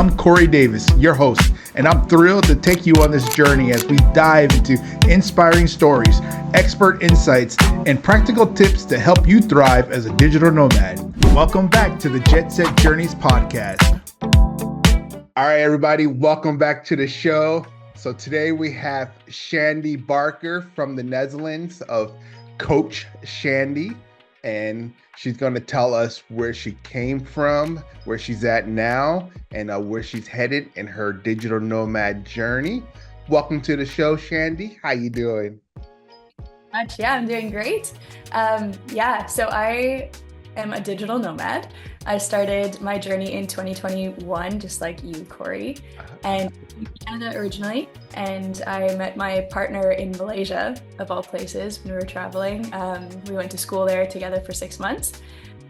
I'm Corey Davis, your host, and I'm thrilled to take you on this journey as we dive into inspiring stories, expert insights, and practical tips to help you thrive as a digital nomad. Welcome back to the Jet Set Journeys podcast. All right, everybody, welcome back to the show. So today we have Shandy Barker from the Netherlands of Coach Shandy, and she's going to tell us where she came from, where she's at now, and where she's headed in her digital nomad journey. Welcome to the show, Shandy. How you doing? Yeah, I'm doing great. So I am a digital nomad. I started my journey in 2021, just like you, Corey, and in Canada originally. And I met my partner in Malaysia, of all places, when we were traveling. We went to school there together for 6 months.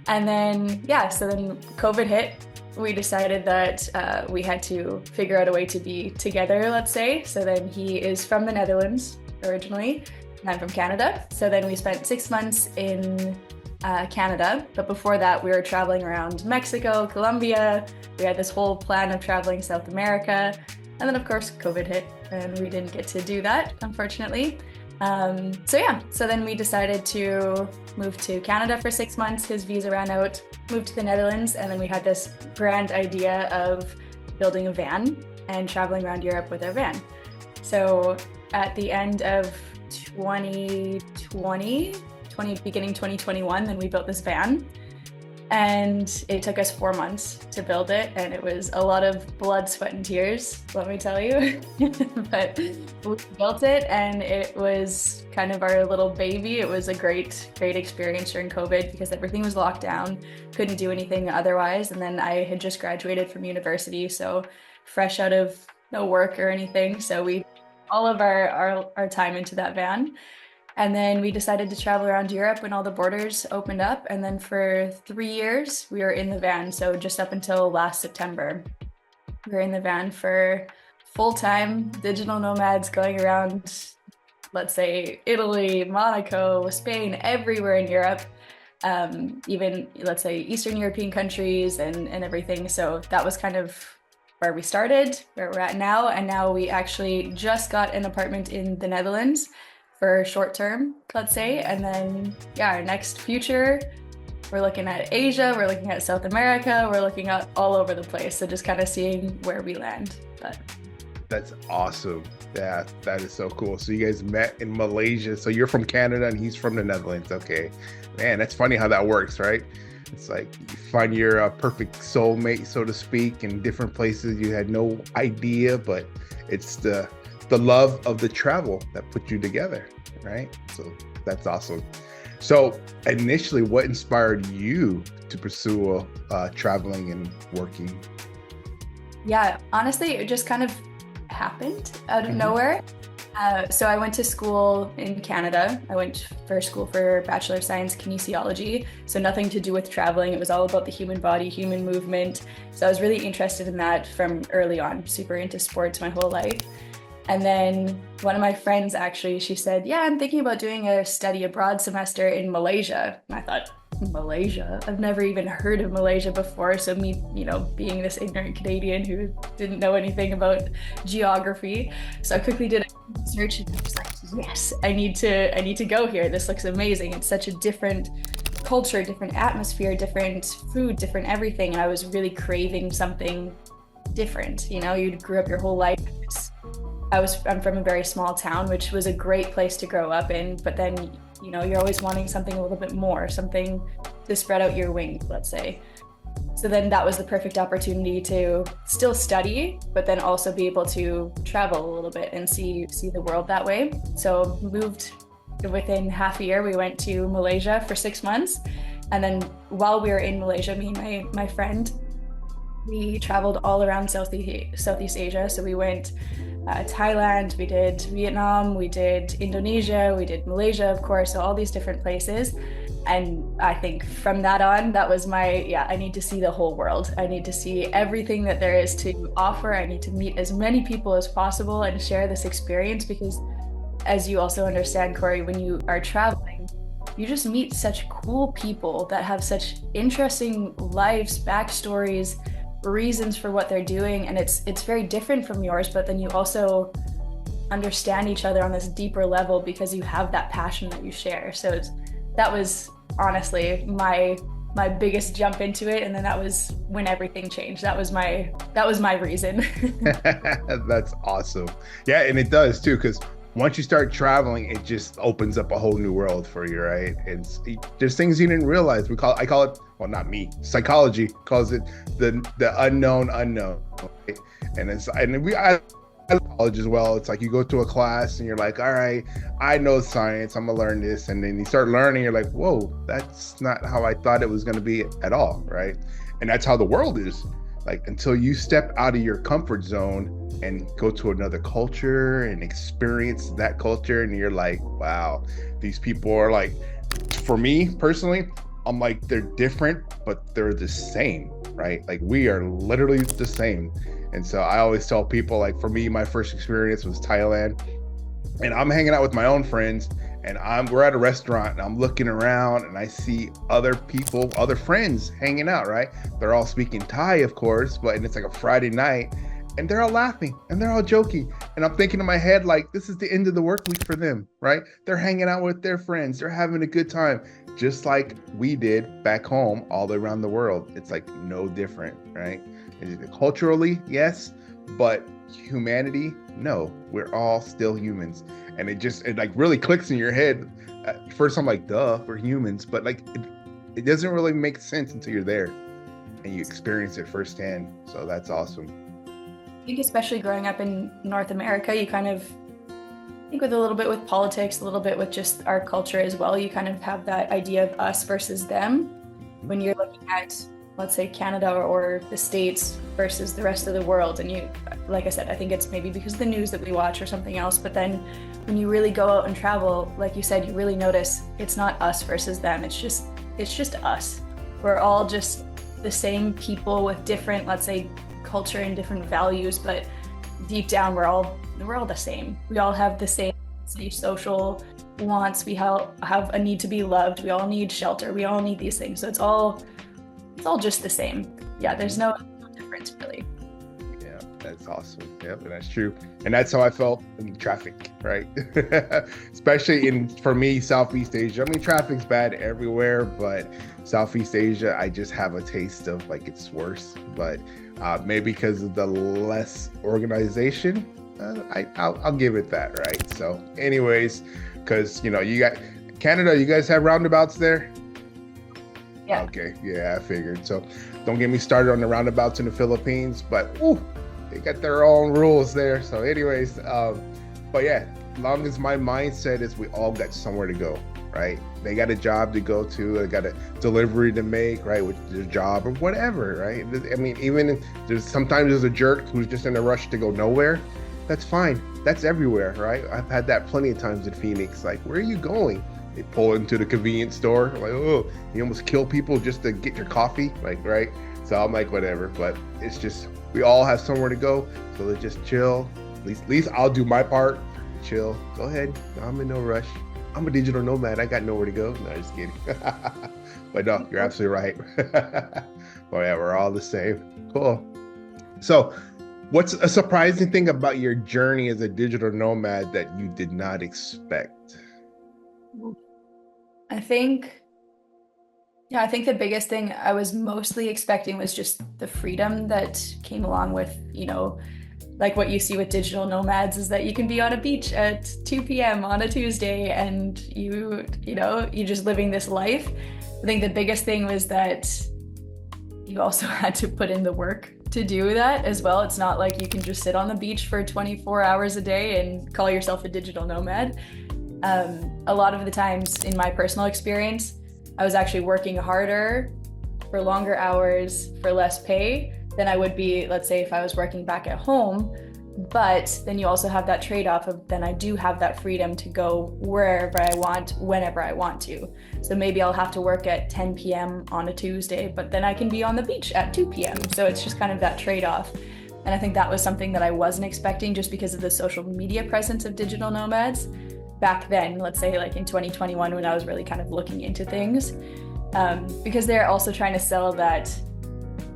And then, so then COVID hit. We decided that we had to figure out a way to be together, let's say. So then he is from the Netherlands originally, and I'm from Canada. So then we spent 6 months in Canada, but before that we were traveling around Mexico, Colombia. We had this whole plan of traveling South America, and then of course COVID hit and we didn't get to do that, unfortunately. So then we decided to move to Canada for 6 months. His visa ran out, moved to the Netherlands, and then we had this grand idea of building a van and traveling around Europe with our van. So at the end of 2020, beginning 2021, then we built this van, and it took us 4 months to build it, and it was a lot of blood, sweat, and tears, let me tell you. But we built it, and it was kind of our little baby. It was a great experience during COVID because everything was locked down, couldn't do anything otherwise. And then I had just graduated from university, so fresh out of no work or anything. So we all of our time into that van. And then we decided to travel around Europe when all the borders opened up. And then for 3 years, we were in the van. So just up until last September, we were in the van for full-time digital nomads going around, let's say, Italy, Monaco, Spain, everywhere in Europe, even, let's say, Eastern European countries and everything. So that was kind of where we started, where we're at now. And now we actually just got an apartment in the Netherlands for short term, let's say. And then, our next future, we're looking at Asia, we're looking at South America, we're looking at all over the place. So just kind of seeing where we land. But that's awesome. Yeah, that is so cool. So you guys met in Malaysia. So you're from Canada and he's from the Netherlands. Okay. Man, that's funny how that works, right? It's like you find your perfect soulmate, so to speak, in different places you had no idea, but it's the love of the travel that put you together, right? So that's awesome. So initially, what inspired you to pursue traveling and working? Yeah, honestly, it just kind of happened out of nowhere. So I went to school in Canada. I went for school for Bachelor of Science Kinesiology. So nothing to do with traveling. It was all about the human body, human movement. So I was really interested in that from early on, super into sports my whole life. And then one of my friends, actually, she said, I'm thinking about doing a study abroad semester in Malaysia. And I thought, Malaysia? I've never even heard of Malaysia before. So me, being this ignorant Canadian who didn't know anything about geography. So I quickly did a search and I was like, yes, I need to go here. This looks amazing. It's such a different culture, different atmosphere, different food, different everything. And I was really craving something different. You grew up your whole life. I'm from a very small town, which was a great place to grow up in, but then, you're always wanting something a little bit more, something to spread out your wings, let's say. So then that was the perfect opportunity to still study, but then also be able to travel a little bit and see the world that way. So moved within half a year, we went to Malaysia for 6 months. And then while we were in Malaysia, me and my friend, we traveled all around Southeast Asia. So we went Thailand, we did Vietnam, we did Indonesia, we did Malaysia, of course, so all these different places. And I think from that on, that was I need to see the whole world. I need to see everything that there is to offer. I need to meet as many people as possible and share this experience because, as you also understand, Corey, when you are traveling, you just meet such cool people that have such interesting lives, backstories, reasons for what they're doing, and it's very different from yours, but then you also understand each other on this deeper level because you have that passion that you share. So that was honestly my biggest jump into it, and then that was when everything changed. That was my reason. That's awesome. Yeah, and it does too, because once you start traveling, it just opens up a whole new world for you, right? There's things you didn't realize. I call it, well, not me, psychology calls it the unknown unknown. Right? I college as well. It's like you go to a class and you're like, all right, I know science, I'm gonna learn this, and then you start learning, you're like, whoa, that's not how I thought it was gonna be at all, right? And that's how the world is. Like, until you step out of your comfort zone and go to another culture and experience that culture, and you're like, wow, these people are like, for me personally, I'm like, they're different, but they're the same, right? Like, we are literally the same. And so I always tell people, like, for me, my first experience was Thailand, and I'm hanging out with my own friends, and we're at a restaurant, and I'm looking around, and I see other people, other friends hanging out, right? They're all speaking Thai, of course, and it's like a Friday night, and they're all laughing, and they're all joking. And I'm thinking in my head, like, this is the end of the work week for them, right? They're hanging out with their friends. They're having a good time, just like we did back home all around the world. It's like no different, right? Culturally, yes, but humanity, no. We're all still humans. And it like really clicks in your head. At first I'm like, duh, we're humans, but like it doesn't really make sense until you're there and you experience it firsthand. So that's awesome. I think especially growing up in North America, you kind of, I think with a little bit with politics, a little bit with just our culture as well, you kind of have that idea of us versus them. When you're looking at, let's say, Canada or the States versus the rest of the world. And you, like I said, I think it's maybe because of the news that we watch or something else. But then when you really go out and travel, like you said, you really notice it's not us versus them. It's just us. We're all just the same people with different, let's say, culture and different values. But deep down, we're all the same. We all have the same social wants. We have a need to be loved. We all need shelter. We all need these things. So it's all just the same. Yeah, there's no difference really. Yeah, that's awesome. Yep, and that's true. And that's how I felt in traffic, right? Especially for me, Southeast Asia. I mean, traffic's bad everywhere, but Southeast Asia, I just have a taste of like it's worse. But maybe because of the less organization, I'll give it that, right? So anyways, because, you got Canada, you guys have roundabouts there? Yeah. Okay. Yeah, I figured. So don't get me started on the roundabouts in the Philippines, but they got their own rules there. So anyways, but yeah, as long as my mindset is we all got somewhere to go, right? They got a job to go to, they got a delivery to make, right, with their job or whatever, right? I mean, even if sometimes there's a jerk who's just in a rush to go nowhere, that's fine. That's everywhere, right? I've had that plenty of times in Phoenix. Like, where are you going? They pull into the convenience store, like, oh, you almost kill people just to get your coffee, like, right? So I'm like, whatever, but it's just, we all have somewhere to go, so let's just chill. At least I'll do my part, chill. Go ahead, I'm in no rush. I'm a digital nomad, I got nowhere to go. No, just kidding. But no, you're absolutely right. Well, yeah, we're all the same. Cool. So what's a surprising thing about your journey as a digital nomad that you did not expect? I think the biggest thing I was mostly expecting was just the freedom that came along with, like what you see with digital nomads is that you can be on a beach at 2 p.m. on a Tuesday and you're just living this life. I think the biggest thing was that you also had to put in the work to do that as well. It's not like you can just sit on the beach for 24 hours a day and call yourself a digital nomad. A lot of the times in my personal experience, I was actually working harder for longer hours for less pay than I would be, let's say, if I was working back at home. But then you also have that trade-off of then I do have that freedom to go wherever I want, whenever I want to. So maybe I'll have to work at 10 p.m. on a Tuesday, but then I can be on the beach at 2 p.m. So it's just kind of that trade-off. And I think that was something that I wasn't expecting just because of the social media presence of digital nomads. Back then, let's say like in 2021 when I was really kind of looking into things, because they're also trying to sell that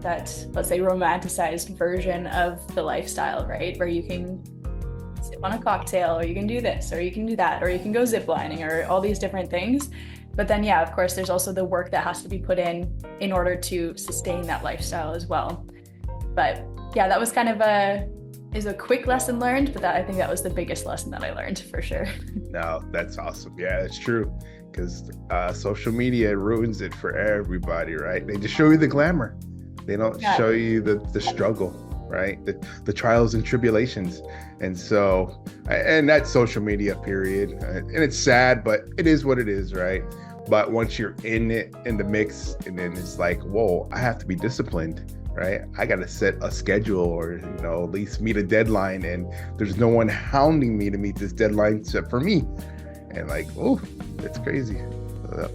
that, let's say, romanticized version of the lifestyle, right? Where you can sip on a cocktail, or you can do this, or you can do that, or you can go ziplining, or all these different things. But then, yeah, of course, there's also the work that has to be put in order to sustain that lifestyle as well. But yeah, that was kind of a quick lesson learned, but I think that was the biggest lesson that I learned for sure. No, that's awesome. Yeah, it's true. Because social media ruins it for everybody, right? They just show you the glamour. They don't show you the struggle, right? The trials and tribulations. And so, and that's social media, period. And it's sad, but it is what it is, right? But once you're in it, in the mix, and then it's like, whoa, I have to be disciplined, right? I got to set a schedule, or, at least meet a deadline. And there's no one hounding me to meet this deadline except for me. And like, oh, it's crazy.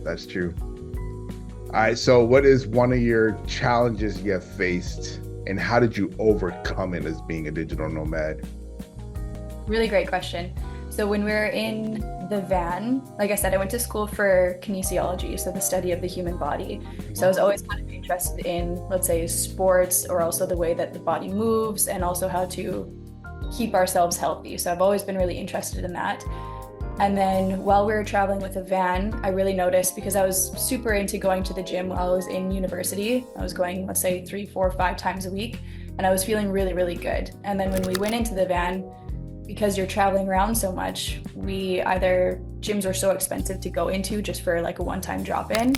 That's true. All right. So what is one of your challenges you have faced, and how did you overcome it as being a digital nomad? Really great question. So when we were in the van, like I said, I went to school for kinesiology, so the study of the human body. So I was always kind of interested in, let's say, sports, or also the way that the body moves, and also how to keep ourselves healthy. So I've always been really interested in that. And then while we were traveling with a van, I really noticed, because I was super into going to the gym while I was in university. I was going, let's say, 3, 4, 5 times a week, and I was feeling really, really good. And then when we went into the van, because you're traveling around so much, gyms are so expensive to go into just for like a one-time drop-in,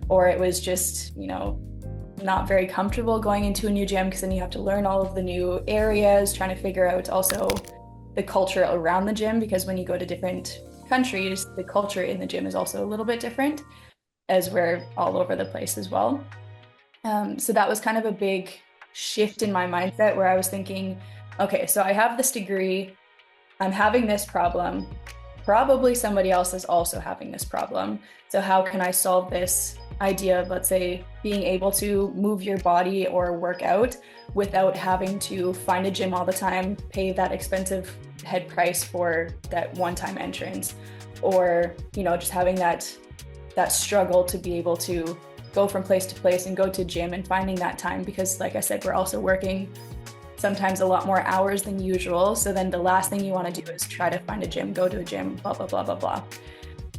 or it was just, not very comfortable going into a new gym, because then you have to learn all of the new areas, trying to figure out also the culture around the gym, because when you go to different countries, the culture in the gym is also a little bit different, as we're all over the place as well. So that was kind of a big shift in my mindset, where I was thinking, okay, so I have this degree, I'm having this problem, probably somebody else is also having this problem. So how can I solve this idea of, let's say, being able to move your body or work out without having to find a gym all the time, pay that expensive head price for that one-time entrance, or, just having that struggle to be able to go from place to place and go to gym, and finding that time, because like I said, we're also working sometimes a lot more hours than usual. So then the last thing you want to do is try to find a gym, go to a gym, blah, blah, blah, blah, blah.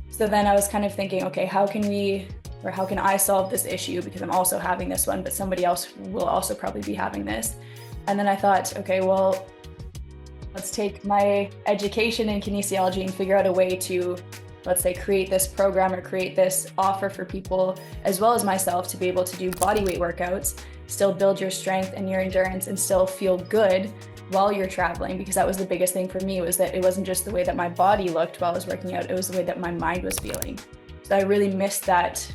So then I was kind of thinking, okay, how can I solve this issue? Because I'm also having this one, but somebody else will also probably be having this. And then I thought, okay, well, let's take my education in kinesiology and figure out a way to, let's say, create this program or create this offer for people, as well as myself, to be able to do bodyweight workouts, still build your strength and your endurance, and still feel good while you're traveling. Because that was the biggest thing for me, was that it wasn't just the way that my body looked while I was working out, it was the way that my mind was feeling. So I really missed that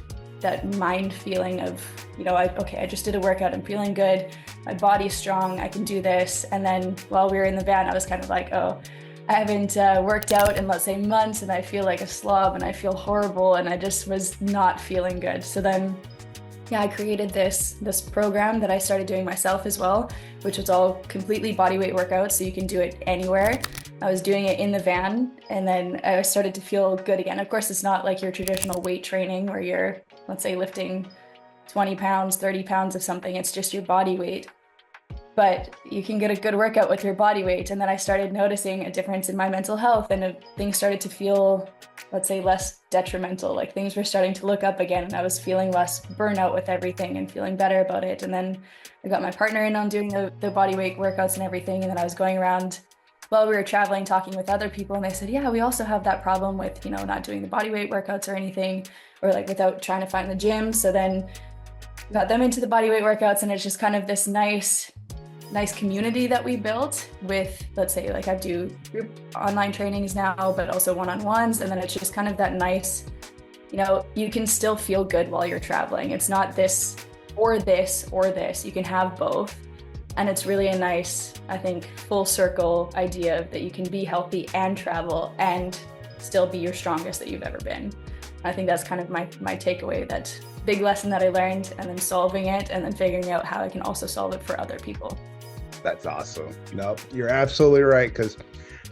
mind feeling of, I just did a workout, I'm feeling good, my body's strong, I can do this. And then while we were in the van, I was kind of like, oh, I haven't worked out in, let's say, months, and I feel like a slob, and I feel horrible, and I just was not feeling good. So then, I created this program that I started doing myself as well, which was all completely bodyweight workouts, so you can do it anywhere. I was doing it in the van, and then I started to feel good again. Of course, it's not like your traditional weight training where you're, let's say, lifting 20 pounds, 30 pounds of something. It's just your body weight. But you can get a good workout with your body weight. And then I started noticing a difference in my mental health, and things started to feel, let's say, less detrimental. Like things were starting to look up again, and I was feeling less burnout with everything and feeling better about it. And then I got my partner in on doing the body weight workouts and everything. And then I was going around while we were traveling, talking with other people, and they said, yeah, we also have that problem with, not doing the body weight workouts or anything, or like without trying to find the gym. So then got them into the body weight workouts, and it's just kind of this nice community that we built with, let's say, like I do group online trainings now, but also one-on-ones. And then it's just kind of that nice, you can still feel good while you're traveling. It's not this or this or this. You can have both. And it's really a nice, I think, full circle idea that you can be healthy and travel and still be your strongest that you've ever been. I think that's kind of my takeaway, that big lesson that I learned, and then solving it, and then figuring out how I can also solve it for other people. That's awesome. No, you're absolutely right. Because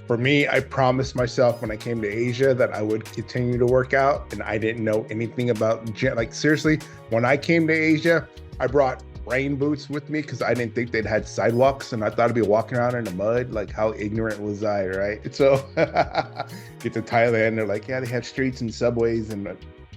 for me, I promised myself when I came to Asia that I would continue to work out, and I didn't know anything about gym. Like seriously, when I came to Asia, I brought rain boots with me because I didn't think they'd had sidewalks, and I thought I'd be walking around in the mud. Like, how ignorant was I, right? So get to Thailand, they're like, yeah, they have streets and subways and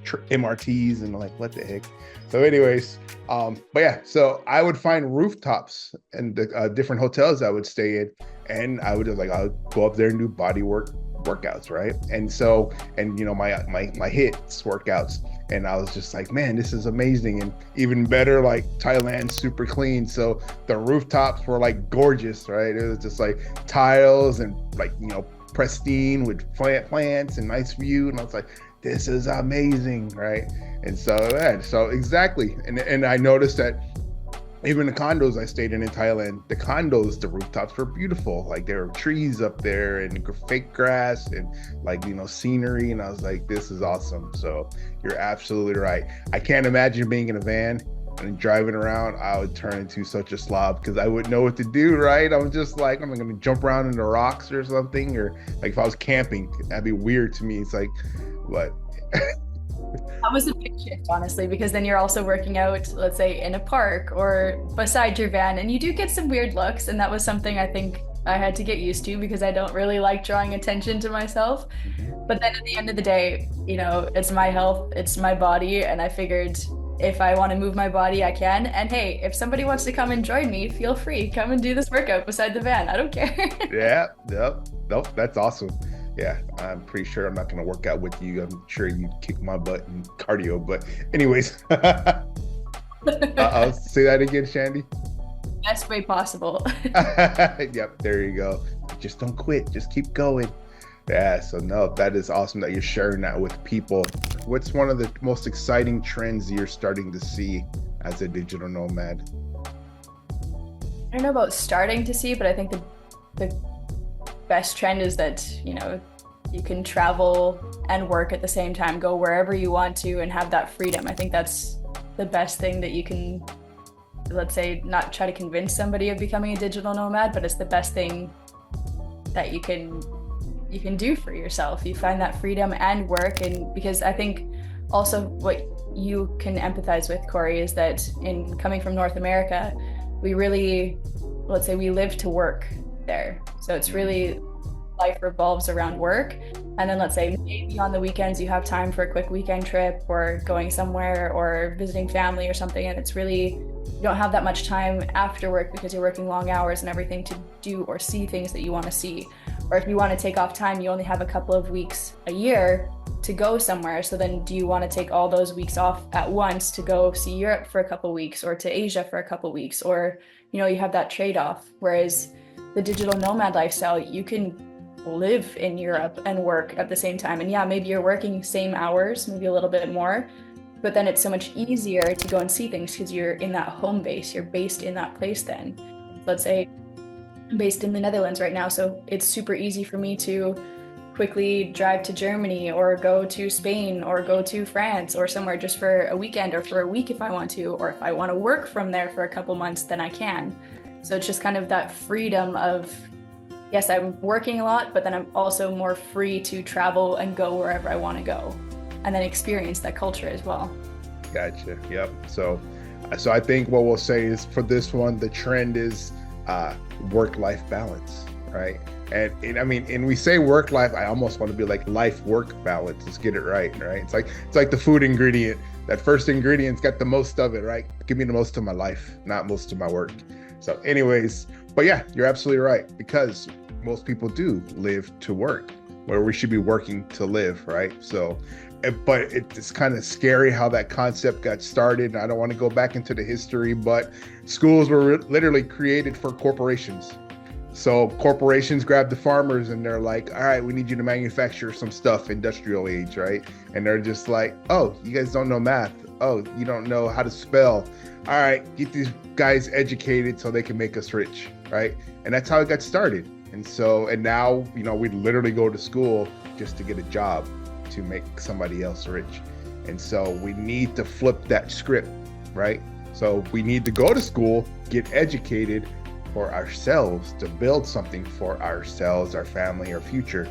MRTs, and like, what the heck? So anyways, but yeah, so I would find rooftops and the different hotels I would stay in, and I would just like, I would go up there and do body workouts, right? And so, and you know, my hits workouts, and I was just like, man, this is amazing. And even better, like, Thailand, super clean, so the rooftops were like gorgeous, right? It was just like tiles and like, you know, pristine with plants and nice view, and I was like, this is amazing, right? And so, yeah, so exactly, and I noticed that even the condos I stayed in Thailand, the rooftops were beautiful. Like, there were trees up there and fake grass and, like, you know, scenery. And I was like, this is awesome. So you're absolutely right. I can't imagine being in a van and driving around. I would turn into such a slob because I wouldn't know what to do, right? I was just like, I'm going to jump around in the rocks or something. Or like if I was camping, that'd be weird to me. It's like, what? That was a big shift, honestly, because then you're also working out, let's say, in a park or beside your van, and you do get some weird looks. And that was something I think I had to get used to because I don't really like drawing attention to myself. But then at the end of the day, you know, it's my health, it's my body. And I figured if I want to move my body, I can. And hey, if somebody wants to come and join me, feel free. Come and do this workout beside the van. I don't care. Yeah, yep. Nope, that's awesome. Yeah, I'm pretty sure I'm not going to work out with you. I'm sure you kick my butt in cardio. But anyways, I'll say that again, Shandy. Best way possible. Yep, there you go. Just don't quit. Just keep going. Yeah, so no, that is awesome that you're sharing that with people. What's one of the most exciting trends you're starting to see as a digital nomad? I don't know about starting to see, but I think the best trend is that, you know, you can travel and work at the same time, go wherever you want to, and have that freedom. I think that's the best thing that you can, let's say, not try to convince somebody of becoming a digital nomad, but it's the best thing that you can do for yourself. You find that freedom and work. And because I think also what you can empathize with, Corey, is that in coming from North America, we really, let's say, we live to work there. So it's really, life revolves around work. And then let's say maybe on the weekends you have time for a quick weekend trip or going somewhere or visiting family or something. And it's really, you don't have that much time after work because you're working long hours and everything to do or see things that you want to see. Or if you want to take off time, you only have a couple of weeks a year to go somewhere. So then do you want to take all those weeks off at once to go see Europe for a couple of weeks or to Asia for a couple of weeks? Or, you know, you have that trade-off. Whereas the digital nomad lifestyle, you can live in Europe and work at the same time. And yeah, maybe you're working same hours, maybe a little bit more, but then it's so much easier to go and see things because you're in that home base, you're based in that place then. Let's say I'm based in the Netherlands right now, so it's super easy for me to quickly drive to Germany or go to Spain or go to France or somewhere just for a weekend or for a week if I want to, or if I want to work from there for a couple months, then I can. So it's just kind of that freedom of, yes, I'm working a lot, but then I'm also more free to travel and go wherever I want to go and then experience that culture as well. Gotcha. Yep. So I think what we'll say is for this one, the trend is work-life balance, right? And I mean, and we say work-life, I almost want to be like life-work balance. Let's get it right? It's like the food ingredient. That first ingredient's got the most of it, right? Give me the most of my life, not most of my work. So anyways, but yeah, you're absolutely right, because most people do live to work, where we should be working to live, right? So, but it's kind of scary how that concept got started. I don't want to go back into the history, but schools were literally created for corporations. So corporations grab the farmers and they're like, all right, we need you to manufacture some stuff, industrial age, right? And they're just like, oh, you guys don't know math. Oh, you don't know how to spell. All right, get these guys educated so they can make us rich, right? And that's how it got started. And so, and now, you know, we literally go to school just to get a job to make somebody else rich. And so we need to flip that script, right? So we need to go to school, get educated for ourselves, to build something for ourselves, our family, our future.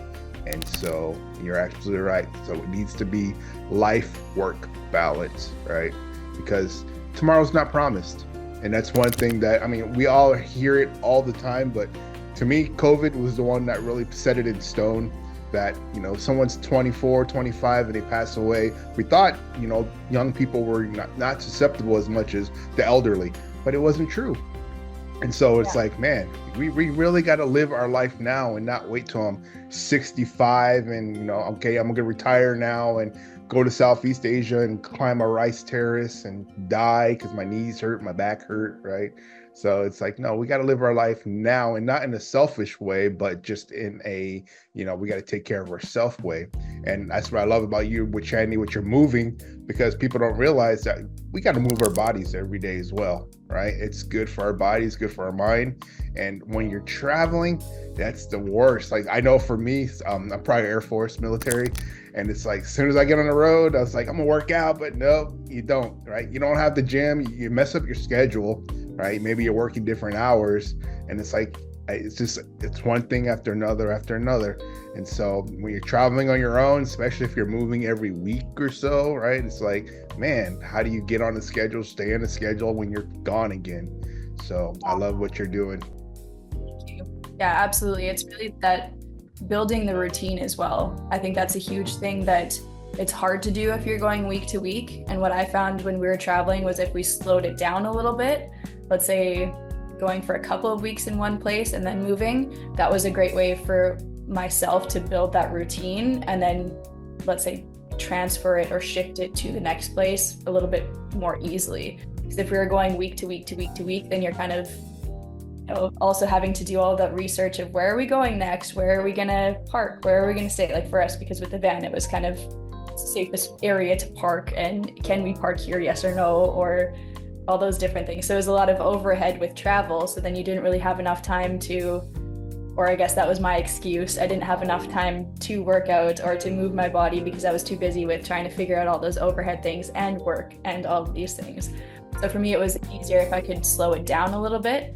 And so you're absolutely right. So it needs to be life-work balance, right? Because tomorrow's not promised. And that's one thing that, I mean, we all hear it all the time, but to me, COVID was the one that really set it in stone that, you know, someone's 24, 25 and they pass away. We thought, you know, young people were not susceptible as much as the elderly, but it wasn't true. And so it's like, man, we really got to live our life now and not wait till I'm 65 and, you know, okay, I'm going to retire now and go to Southeast Asia and climb a rice terrace and die because my knees hurt, my back hurt, right? So it's like, no, we got to live our life now, and not in a selfish way, but just in a, you know, we got to take care of ourselves way. And that's what I love about you with Shandy, with your moving, because people don't realize that we got to move our bodies every day as well, right? It's good for our bodies, good for our mind. And when you're traveling, that's the worst. Like, I know for me, I'm probably Air Force military. And it's like, as soon as I get on the road, I was like, I'm gonna work out, but no, you don't, right? You don't have the gym, you mess up your schedule, right? Maybe you're working different hours, and it's like, it's one thing after another after another. And so when you're traveling on your own, especially if you're moving every week or so, right? It's like, man, how do you get on the schedule, stay on the schedule when you're gone again? So I love what you're doing. Thank you. Yeah, absolutely. It's really that building the routine as well. I think that's a huge thing that it's hard to do if you're going week to week. And what I found when we were traveling was if we slowed it down a little bit, let's say going for a couple of weeks in one place and then moving, that was a great way for myself to build that routine and then, let's say, transfer it or shift it to the next place a little bit more easily. Because if we were going week to week to week to week, then you're kind of, you know, also having to do all that research of where are we going next, where are we gonna park, where are we gonna stay. Like for us, because with the van, it was kind of safest area to park, and can we park here, yes or no, or all those different things. So it was a lot of overhead with travel. So then you didn't really have enough time to, or I guess that was my excuse, I didn't have enough time to work out or to move my body because I was too busy with trying to figure out all those overhead things and work and all of these things. So for me, it was easier if I could slow it down a little bit.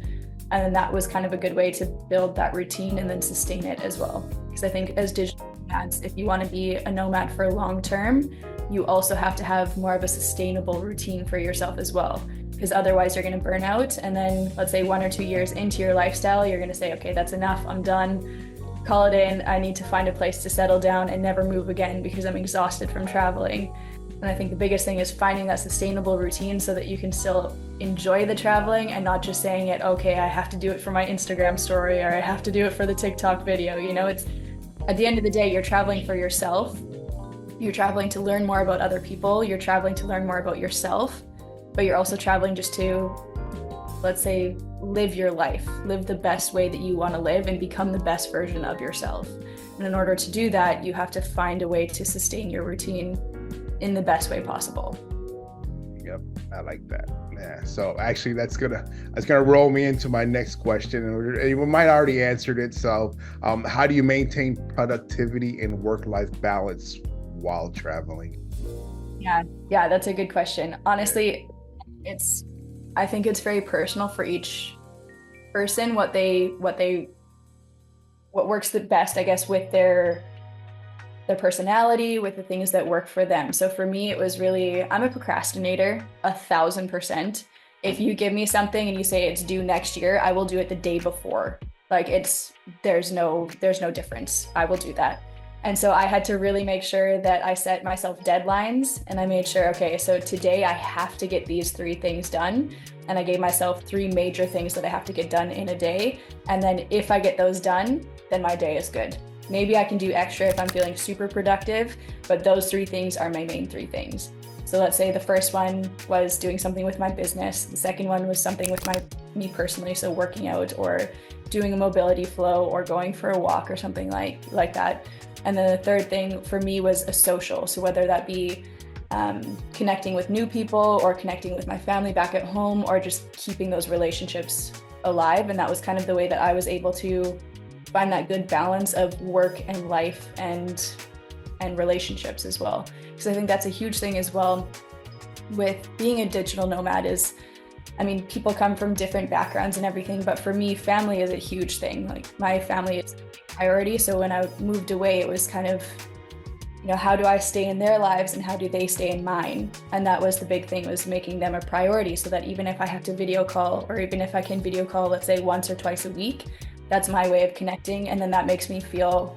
And then that was kind of a good way to build that routine and then sustain it as well. Because I think as digital nomads, if you want to be a nomad for long term, you also have to have more of a sustainable routine for yourself as well. Because otherwise you're going to burn out. And then let's say 1 or 2 years into your lifestyle, you're going to say, okay, that's enough. I'm done. Call it in. I need to find a place to settle down and never move again because I'm exhausted from traveling. And I think the biggest thing is finding that sustainable routine so that you can still enjoy the traveling and not just saying it, okay, I have to do it for my Instagram story or I have to do it for the TikTok video. You know, it's at the end of the day, you're traveling for yourself. You're traveling to learn more about other people. You're traveling to learn more about yourself, but you're also traveling just to, let's say, live your life, live the best way that you want to live and become the best version of yourself. And in order to do that, you have to find a way to sustain your routine in the best way possible. Yep, I like that. Yeah. So actually, that's gonna roll me into my next question, and you might already answered it. So, how do you maintain productivity and work-life balance while traveling? Yeah, that's a good question. Honestly, I think it's very personal for each person what works the best, I guess, with their personality, with the things that work for them. So for me, it was really, I'm a procrastinator, 1,000%. If you give me something and you say it's due next year, I will do it the day before. Like there's no difference. I will do that. And so I had to really make sure that I set myself deadlines, and I made sure, okay, so today I have to get these 3 things done. And I gave myself 3 major things that I have to get done in a day. And then if I get those done, then my day is good. Maybe I can do extra if I'm feeling super productive, but those 3 things are my main 3 things. So let's say the first one was doing something with my business. The second one was something with me personally, so working out or doing a mobility flow or going for a walk or something like that. And then the third thing for me was a social. So whether that be connecting with new people or connecting with my family back at home or just keeping those relationships alive. And that was kind of the way that I was able to find that good balance of work and life and relationships as well. Because I think that's a huge thing as well with being a digital nomad is, I mean, people come from different backgrounds and everything, but for me, family is a huge thing. Like my family is a priority. So when I moved away, it was kind of, how do I stay in their lives and how do they stay in mine? And that was the big thing, was making them a priority, so that even if I have to video call, or even if I can video call, let's say once or twice a week, that's my way of connecting. And then that makes me feel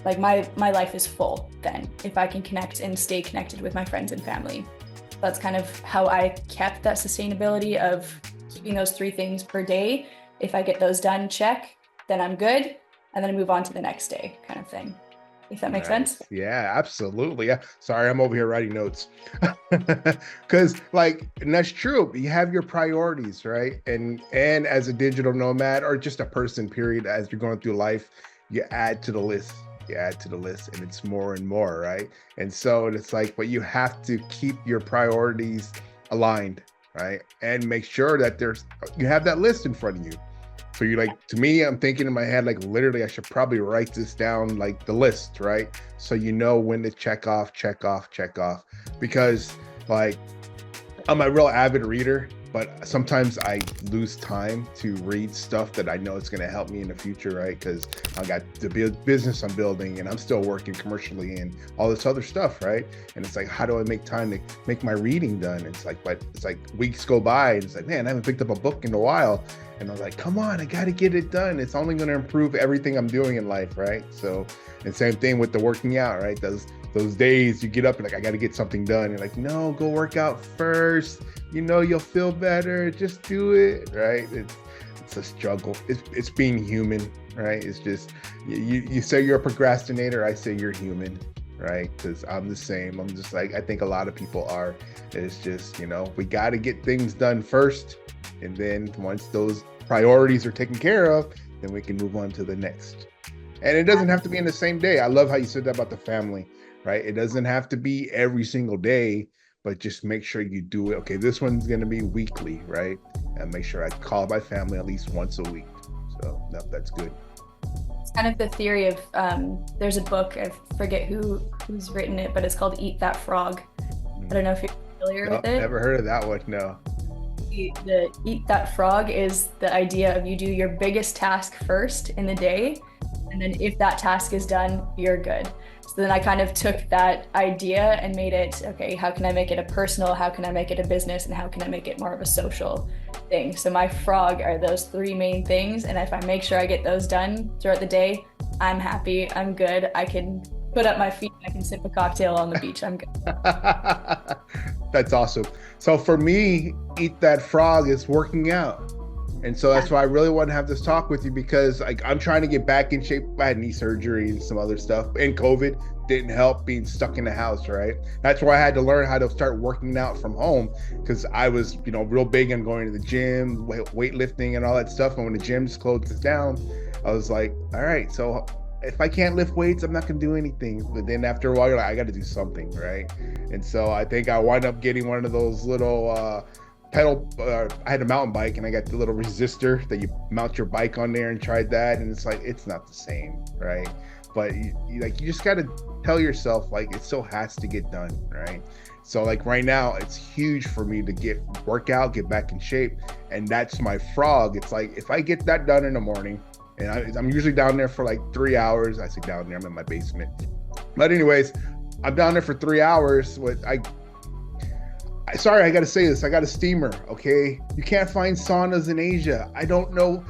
like my life is full then, if I can connect and stay connected with my friends and family. That's kind of how I kept that sustainability of keeping those 3 things per day. If I get those done, check, then I'm good. And then I move on to the next day, kind of thing. If that makes sense. Yeah, absolutely. Yeah. Sorry, I'm over here writing notes. Because and that's true. You have your priorities, right? And as a digital nomad, or just a person, period, as you're going through life, you add to the list. You add to the list, and it's more and more, right? And so it's but you have to keep your priorities aligned, right? And make sure that you have that list in front of you. So you're to me, I'm thinking in my head, literally, I should probably write this down, the list, right? So you know when to check off, because I'm a real avid reader, but sometimes I lose time to read stuff that I know it's going to help me in the future, right? Because I got the business I'm building, and I'm still working commercially and all this other stuff, right? And it's how do I make time to make my reading done? But it's weeks go by, and it's man, I haven't picked up a book in a while. And I was come on, I got to get it done. It's only going to improve everything I'm doing in life, right? So, and same thing with the working out, right? Those days you get up and I got to get something done. You're no, go work out first. You'll feel better. Just do it, right? It's a struggle. It's being human, right? It's just, you say you're a procrastinator. I say you're human, right? Because I'm the same. I'm just I think a lot of people are. It's just, we got to get things done first. And then once those priorities are taken care of, then we can move on to the next. And it doesn't have to be in the same day. I love how you said that about the family, right? It doesn't have to be every single day, but just make sure you do it. Okay, this one's going to be weekly, right? And make sure I call my family at least once a week. So that's good. It's kind of the theory of, there's a book, I forget who's written it, but it's called Eat That Frog. I don't know if you're familiar with it. Never heard of that one, no. The Eat That Frog is the idea of you do your biggest task first in the day, and then if that task is done, you're good. So then I kind of took that idea and made it, okay, how can I make it a personal, how can I make it a business, and how can I make it more of a social thing? So my frog are those 3 main things, and if I make sure I get those done throughout the day, I'm happy, I'm good, I can put up my feet, I can sip a cocktail on the beach, I'm good. That's awesome. So for me, Eat That Frog is working out. And so that's why I really want to have this talk with you, because I'm trying to get back in shape. I had knee surgery and some other stuff, and COVID didn't help being stuck in the house, right? That's why I had to learn how to start working out from home, because I was, real big on going to the gym, weightlifting and all that stuff. And when the gyms closed down, I was all right, so if I can't lift weights, I'm not going to do anything. But then after a while, you're I got to do something, right? And so I think I wound up getting one of those little pedal. I had a mountain bike, and I got the little resistor that you mount your bike on there, and tried that. And it's it's not the same, right? But you just got to tell yourself, it still has to get done, right? So right now, it's huge for me to work out, get back in shape. And that's my frog. It's if I get that done in the morning, and I'm usually down there for 3 hours. I say down there, I'm in my basement. But anyways, I'm down there for 3 hours. Sorry, I got to say this. I got a steamer, okay? You can't find saunas in Asia. I don't know.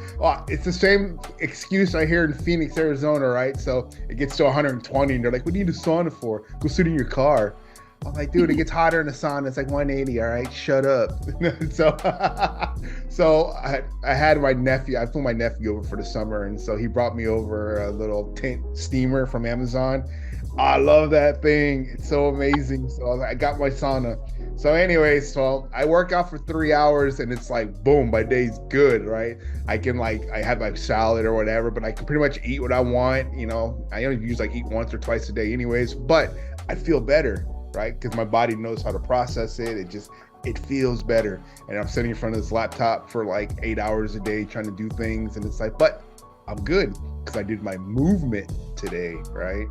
It's the same excuse I hear in Phoenix, Arizona, right? So it gets to 120, and they're what do you need a sauna for? Go sit in your car. I'm dude, it gets hotter in the sauna. It's 180, all right? Shut up. So I had my nephew. I flew my nephew over for the summer, and so he brought me over a little tent steamer from Amazon. I love that thing. It's so amazing. So I got my sauna. So anyways, so I work out for 3 hours, and it's boom, my day's good, right? I can I have my salad or whatever, but I can pretty much eat what I want. I only use eat once or twice a day anyways, but I feel better, right? Because my body knows how to process it. It feels better. And I'm sitting in front of this laptop for 8 hours a day trying to do things. And it's but I'm good because I did my movement today, right?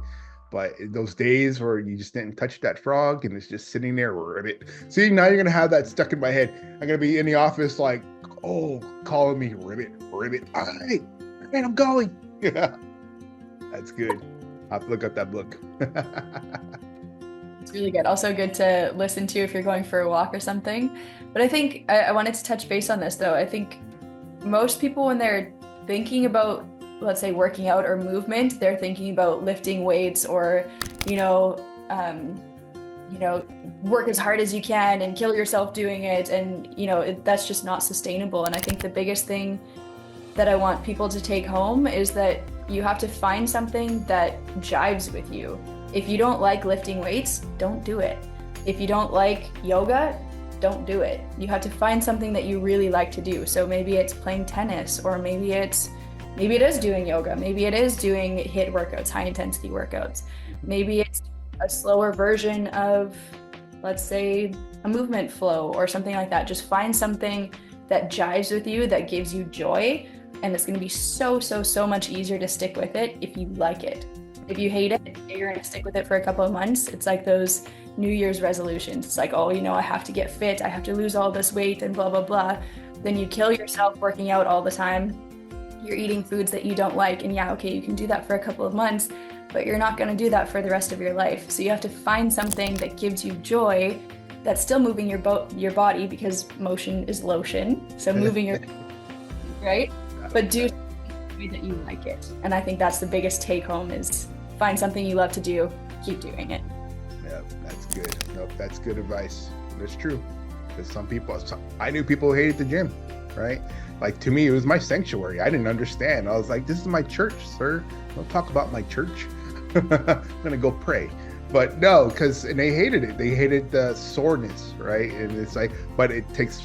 But those days where you just didn't touch that frog and it's just sitting there, ribbit. See, now you're going to have that stuck in my head. I'm going to be in the office calling me ribbit. All right, man, I'm going. Yeah, that's good. I'll have to look up that book. It's really good. Also good to listen to if you're going for a walk or something. But I think I wanted to touch base on this though. I think most people when they're thinking about, let's say, working out or movement, they're thinking about lifting weights or, work as hard as you can and kill yourself doing it. And, that's just not sustainable. And I think the biggest thing that I want people to take home is that you have to find something that jives with you. If you don't like lifting weights, don't do it. If you don't like yoga, don't do it. You have to find something that you really like to do. So maybe it's playing tennis, or maybe it is doing yoga. Maybe it is doing HIIT workouts, high intensity workouts. Maybe it's a slower version of, let's say, a movement flow or something like that. Just find something that jives with you, that gives you joy. And it's going to be so much easier to stick with it if you like it. If you hate it, you're going to stick with it for a couple of months. It's like those New Year's resolutions. It's like, I have to get fit. I have to lose all this weight and blah, blah, blah. Then you kill yourself working out all the time. You're eating foods that you don't like. And you can do that for a couple of months, but you're not going to do that for the rest of your life. So you have to find something that gives you joy, that's still moving your body, because motion is lotion. So moving your, right? But do the way that you like it. And I think that's the biggest take home, is find something you love to do, keep doing it. Yeah, that's good. Nope, that's good advice. That's true. Because I knew people who hated the gym, right? Like, to me, it was my sanctuary. I didn't understand. I was like, this is my church, sir. Don't talk about my church. I'm going to go pray. But no, and they hated it. They hated the soreness, right? And it's like, but it takes,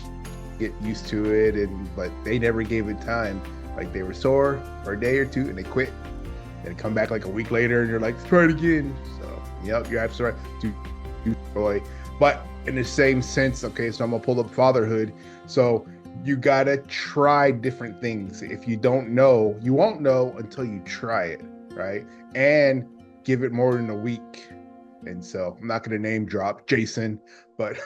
get used to it. But they never gave it time. Like, they were sore for a day or two and they quit. And come back like a week later and you're like, try it again. So, yep, you're absolutely right. Do joy. But in the same sense, okay, so I'm going to pull up fatherhood. So you got to try different things. If you don't know, you won't know until you try it, right? And give it more than a week. And so I'm not going to name drop Jason, but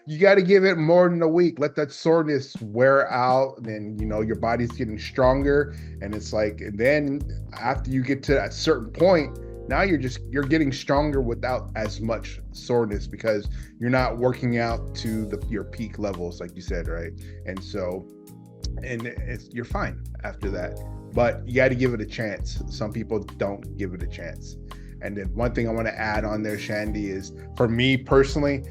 you got to give it more than a week. Let that soreness wear out. And then, your body's getting stronger. And it's like, and then after you get to that certain point, now you're getting stronger without as much soreness, because you're not working out to your peak levels, like you said, right? And so, you're fine after that, but you got to give it a chance. Some people don't give it a chance. And then one thing I want to add on there, Shandy, is for me personally,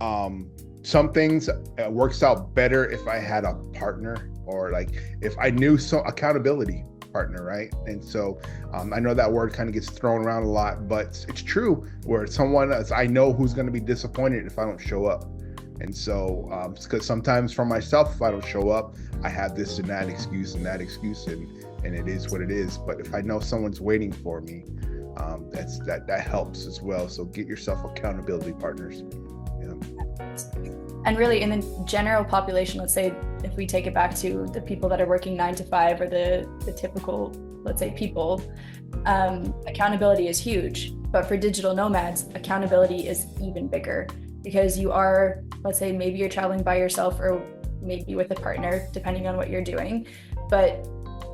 some things works out better if I had a partner, or like if I knew some accountability partner, right? And so I know that word kind of gets thrown around a lot, but it's true, where someone I know who's going to be disappointed if I don't show up. And so because sometimes for myself, if I don't show up, I have this and that excuse, and it is what it is. But if I know someone's waiting for me, that helps as well. So get yourself accountability partners. And really, in the general population, let's say if we take it back to the people that are working 9 to 5, or the typical, let's say, people, accountability is huge. But for digital nomads, accountability is even bigger, because you are, let's say, maybe you're traveling by yourself or maybe with a partner, depending on what you're doing. But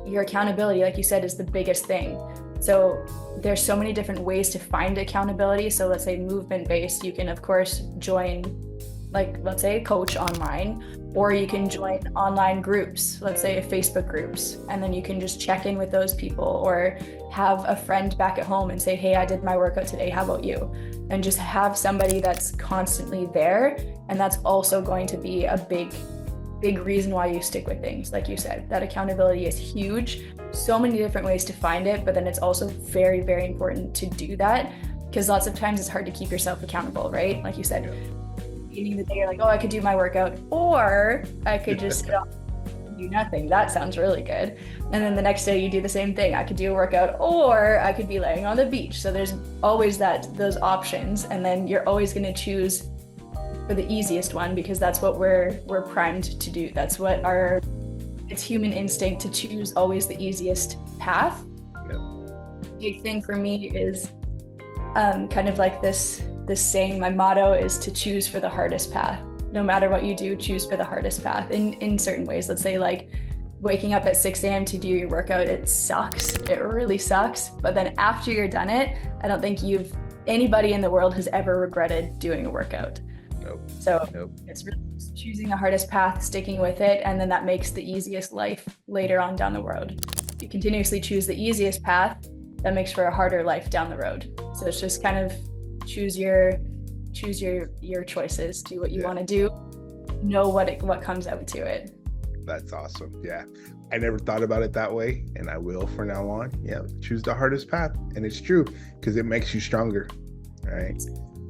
your accountability, like you said, is the biggest thing. So there's so many different ways to find accountability. So let's say movement-based, you can of course join, like, let's say, a coach online, or you can join online groups, let's say Facebook groups, and then you can just check in with those people, or have a friend back at home and say, hey, I did my workout today, how about you? And just have somebody that's constantly there. And that's also going to be a big reason why you stick with things. Like you said, that accountability is huge. So many different ways to find it, but then it's also very, very important to do that, because lots of times it's hard to keep yourself accountable, right? Like you said, beginning of the day, you're like, oh, I could do my workout, or I could just sit off and do nothing. That sounds really good. And then the next day you do the same thing. I could do a workout, or I could be laying on the beach. So there's always those options, and then you're always going to choose for the easiest one, because that's what we're primed to do. That's what it's human instinct to choose always the easiest path. Yep. Big thing for me is kind of like this saying, my motto is to choose for the hardest path. No matter what you do, choose for the hardest path in certain ways. Let's say, like, waking up at 6 a.m. to do your workout, it sucks. It really sucks. But then after you're done it, I don't think anybody in the world has ever regretted doing a workout. Nope. So Nope. it's really just choosing the hardest path, sticking with it, and then that makes the easiest life later on down the road. If you continuously choose the easiest path, that makes for a harder life down the road. So it's just kind of choose your choices, do what you want to do, know what comes out to it. That's awesome. Yeah. I never thought about it that way, and I will from now on. Yeah. Choose the hardest path. And it's true, because it makes you stronger. Right.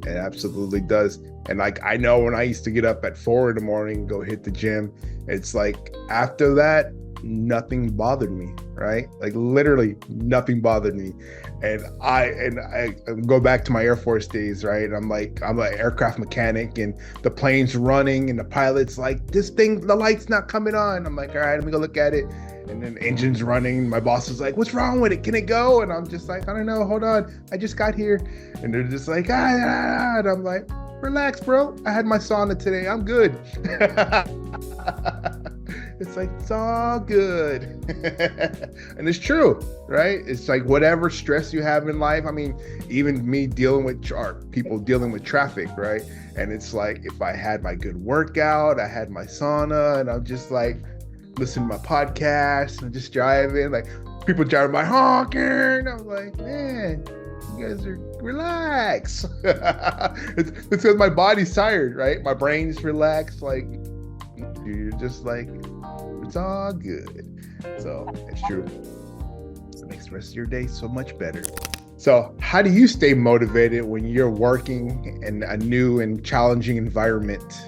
It absolutely does. And like, I know when I used to get up at 4 a.m, go hit the gym, it's like after that, nothing bothered me. Right. Like literally nothing bothered me. And I go back to my Air Force days, right? I'm an aircraft mechanic, and the plane's running, and the pilot's like, this thing, the light's not coming on. I'm like, all right, let me go look at it. And then the engine's running. My boss is like, what's wrong with it? Can it go? And I'm just like, I don't know. Hold on. I just got here. And they're just like, and I'm like, relax, bro. I had my sauna today. I'm good. It's like, it's all good. And it's true, right? It's like whatever stress you have in life. I mean, even me dealing with people dealing with traffic, right? And it's like, if I had my good workout, I had my sauna, and I'm just like, listening to my podcast and just driving, like people driving by honking. I'm like, man, you guys are relax. It's because my body's tired, right? My brain's relaxed. Like, you're just like, it's all good. So it's true. It makes the rest of your day so much better. So how do you stay motivated when you're working in a new and challenging environment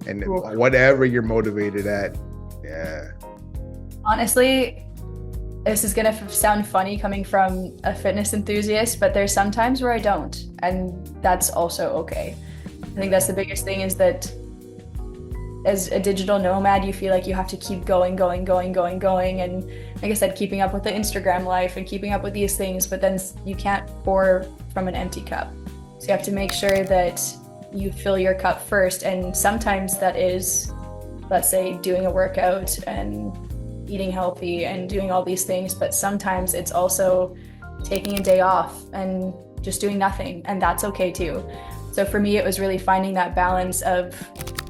and whatever you're motivated at? Yeah. Honestly, this is going to sound funny coming from a fitness enthusiast, but there's some times where I don't, and that's also okay. I think that's the biggest thing, is that as a digital nomad, you feel like you have to keep going. And like I said, keeping up with the Instagram life and keeping up with these things, but then you can't pour from an empty cup. So you have to make sure that you fill your cup first. And sometimes that is, let's say, doing a workout and eating healthy and doing all these things. But sometimes it's also taking a day off and just doing nothing. And that's okay too. So for me, it was really finding that balance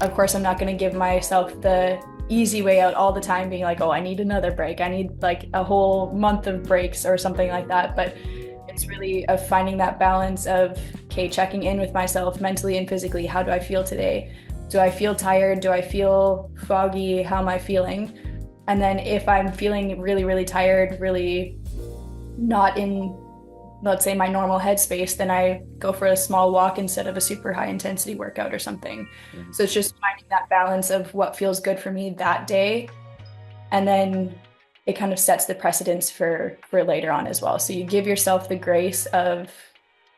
of course, I'm not going to give myself the easy way out all the time, being like, oh, I need another break. I need like a whole month of breaks or something like that. But it's really of finding that balance of, okay, checking in with myself mentally and physically. How do I feel today? Do I feel tired? Do I feel foggy? How am I feeling? And then if I'm feeling really, really tired, really not in, let's say, my normal headspace, then I go for a small walk instead of a super high intensity workout or something. Mm-hmm. So it's just finding that balance of what feels good for me that day. And then it kind of sets the precedence for later on as well. So you give yourself the grace of,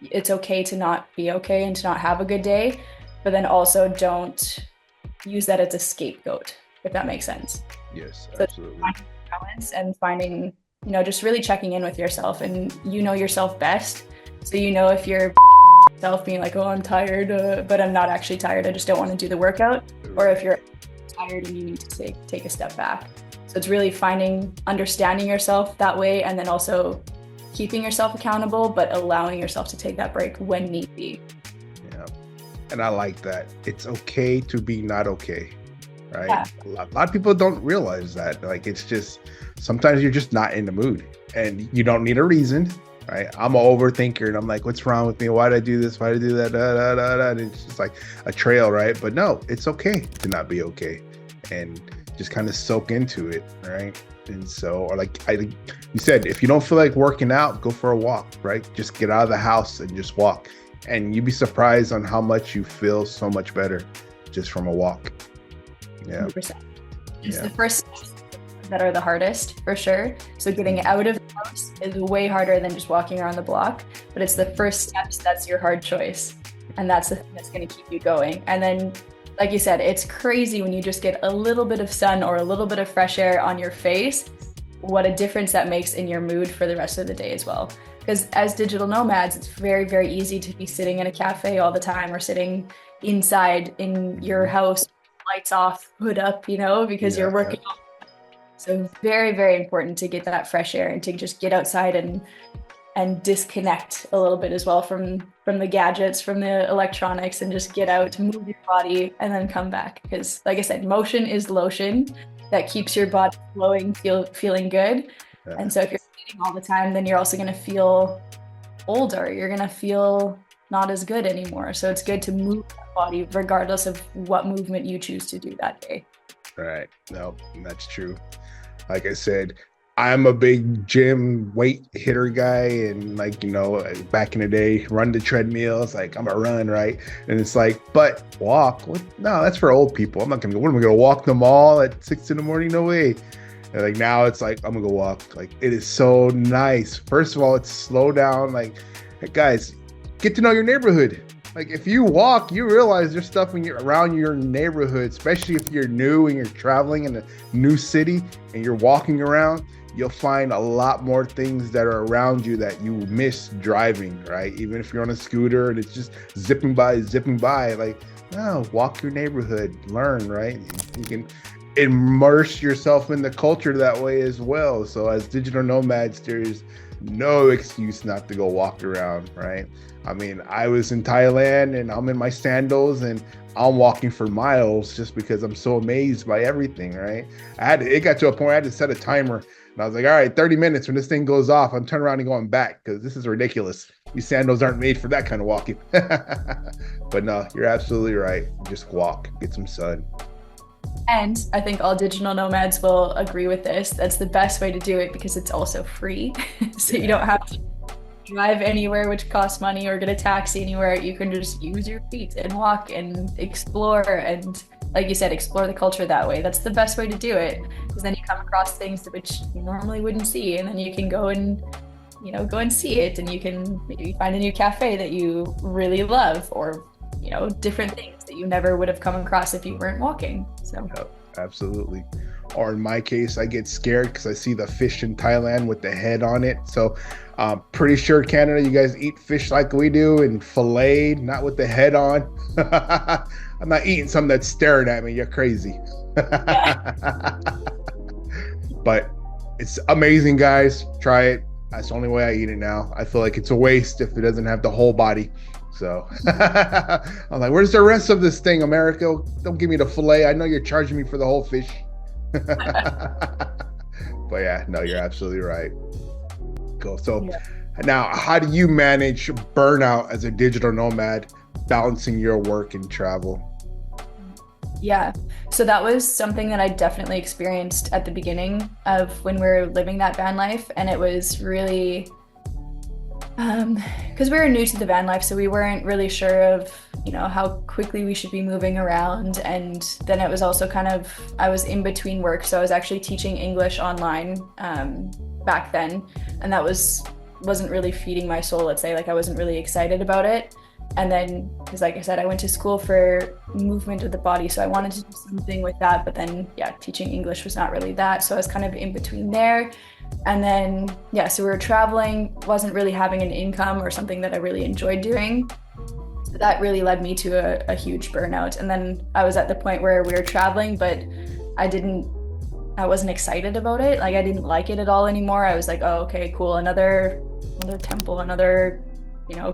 it's okay to not be okay and to not have a good day, but then also don't use that as a scapegoat, if that makes sense. Yes, so absolutely. Finding balance and finding, just really checking in with yourself, and you know yourself best. So if you're self being like, oh, I'm tired, but I'm not actually tired, I just don't want to do the workout. Or if you're tired and you need to take a step back. So it's really understanding yourself that way, and then also keeping yourself accountable, but allowing yourself to take that break when need be. Yeah. And I like that. It's okay to be not okay. Right? Yeah. A lot of people don't realize that. Like, it's just, sometimes you're just not in the mood, and you don't need a reason, right? I'm an overthinker, and I'm like, what's wrong with me? Why did I do this? Why did I do that? And it's just like a trail, right? But no, it's okay to not be okay, and just kind of soak into it, right? And so, or like you said, if you don't feel like working out, go for a walk, right? Just get out of the house and just walk, and you'd be surprised on how much you feel so much better just from a walk. Yeah. 100%. It's the first steps that are the hardest, for sure. So getting out of the house is way harder than just walking around the block, but it's the first steps that's your hard choice. And that's the thing that's going to keep you going. And then, like you said, it's crazy when you just get a little bit of sun or a little bit of fresh air on your face, what a difference that makes in your mood for the rest of the day as well. Because as digital nomads, it's very, very easy to be sitting in a cafe all the time, or sitting inside in your house, lights off, hood up, because you're working. So very, very important to get that fresh air and to just get outside and disconnect a little bit as well from the gadgets, from the electronics, and just get out, move your body, and then come back. Because like I said, motion is lotion that keeps your body flowing, feeling good. Yeah. And so if you're eating all the time, then you're also going to feel older. You're going to feel not as good anymore. So it's good to move that body regardless of what movement you choose to do that day. Right. No, that's true. Like I said, I'm a big gym weight hitter guy, and like, you know, back in the day, run the treadmills, like I'm a run, right? And it's like, but walk? What? No, that's for old people. I'm not gonna go. What am I gonna walk them all at 6 a.m? No way. And like now it's like, I'm gonna go walk. Like it is so nice. First of all, it's slow down. Like, hey, guys, get to know your neighborhood. Like if you walk, you realize there's stuff when you're around your neighborhood, especially if you're new and you're traveling in a new city and you're walking around, you'll find a lot more things that are around you that you miss driving, right? Even if you're on a scooter and it's just zipping by, like, no, walk your neighborhood, learn, right? You can immerse yourself in the culture that way as well. So as digital nomads, there's no excuse not to go walk around, right? I mean, I was in Thailand and I'm in my sandals and I'm walking for miles just because I'm so amazed by everything, right? It got to a point where I had to set a timer. And I was like, all right, 30 minutes, when this thing goes off, I'm turning around and going back because this is ridiculous. These sandals aren't made for that kind of walking. But no, you're absolutely right. Just walk, get some sun. And I think all digital nomads will agree with this. That's the best way to do it because it's also free. So you don't have to drive anywhere, which costs money, or get a taxi anywhere. You can just use your feet and walk and explore, and like you said, explore the culture that way. That's the best way to do it, because then you come across things which you normally wouldn't see, and then you can go and see it, and you can maybe find a new cafe that you really love, or different things that you never would have come across if you weren't walking. So yep, absolutely. Or in my case, I get scared because I see the fish in Thailand with the head on it. So pretty sure Canada, you guys eat fish like we do, and filleted, not with the head on. I'm not eating something that's staring at me. You're crazy. But it's amazing, guys. Try it. That's the only way I eat it now. I feel like it's a waste if it doesn't have the whole body. So I'm like, where's the rest of this thing, America? Don't give me the fillet. I know you're charging me for the whole fish. But yeah, no, you're absolutely right. Cool. So now, how do you manage burnout as a digital nomad, balancing your work and travel? Yeah, so that was something that I definitely experienced at the beginning of when we were living that van life. And it was really, because we were new to the van life, so we weren't really sure of, how quickly we should be moving around. And then it was also I was in between work. So I was actually teaching English online back then. And that wasn't really feeding my soul, let's say. Like, I wasn't really excited about it. And then, because like I said, I went to school for movement of the body, so I wanted to do something with that. But then, teaching English was not really that. So I was kind of in between there. And then, so we were traveling, wasn't really having an income or something that I really enjoyed doing. So that really led me to a huge burnout. And then I was at the point where we were traveling, but I wasn't excited about it. Like, I didn't like it at all anymore. I was like, oh, okay, cool. Another temple, another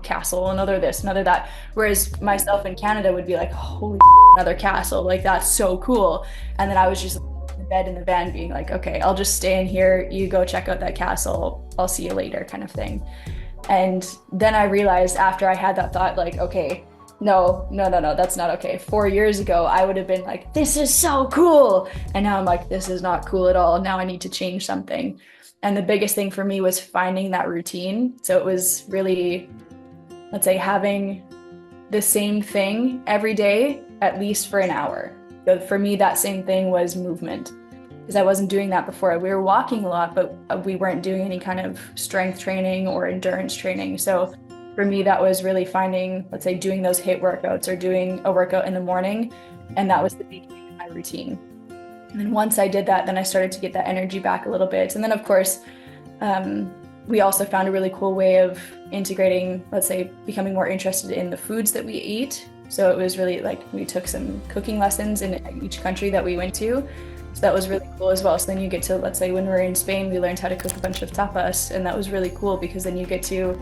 castle, another this, another that. Whereas myself in Canada would be like, holy another castle, like that's so cool. And then I was just in the bed in the van being like, okay, I'll just stay in here, you go check out that castle, I'll see you later, kind of thing. And then I realized after I had that thought, like, okay, no, that's not okay. 4 years ago, I would have been like, this is so cool. And now I'm like, this is not cool at all. Now I need to change something. And the biggest thing for me was finding that routine. So it was really, let's say, having the same thing every day, at least for an hour. So for me, that same thing was movement, because I wasn't doing that before. We were walking a lot, but we weren't doing any kind of strength training or endurance training. So for me, that was really finding, let's say, doing those HIIT workouts or doing a workout in the morning. And that was the beginning of my routine. And then once I did that, then I started to get that energy back a little bit. And then, of course, we also found a really cool way of integrating, let's say, becoming more interested in the foods that we eat. So it was really like we took some cooking lessons in each country that we went to. So that was really cool as well. So then you get to, let's say when we were in Spain, we learned how to cook a bunch of tapas, and that was really cool because then you get to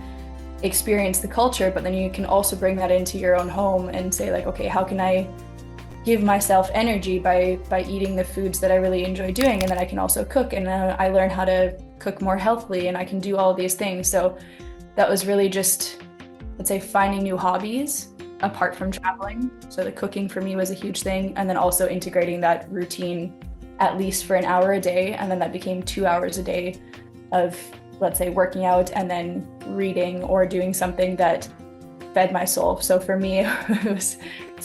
experience the culture, but then you can also bring that into your own home and say like, okay, how can I give myself energy by eating the foods that I really enjoy doing, and then I can also cook, and I learn how to cook more healthily, and I can do all these things. So that was really just, let's say, finding new hobbies apart from traveling. So the cooking for me was a huge thing, and then also integrating that routine at least for an hour a day, and then that became 2 hours a day of, let's say, working out and then reading or doing something that fed my soul. So for me, it's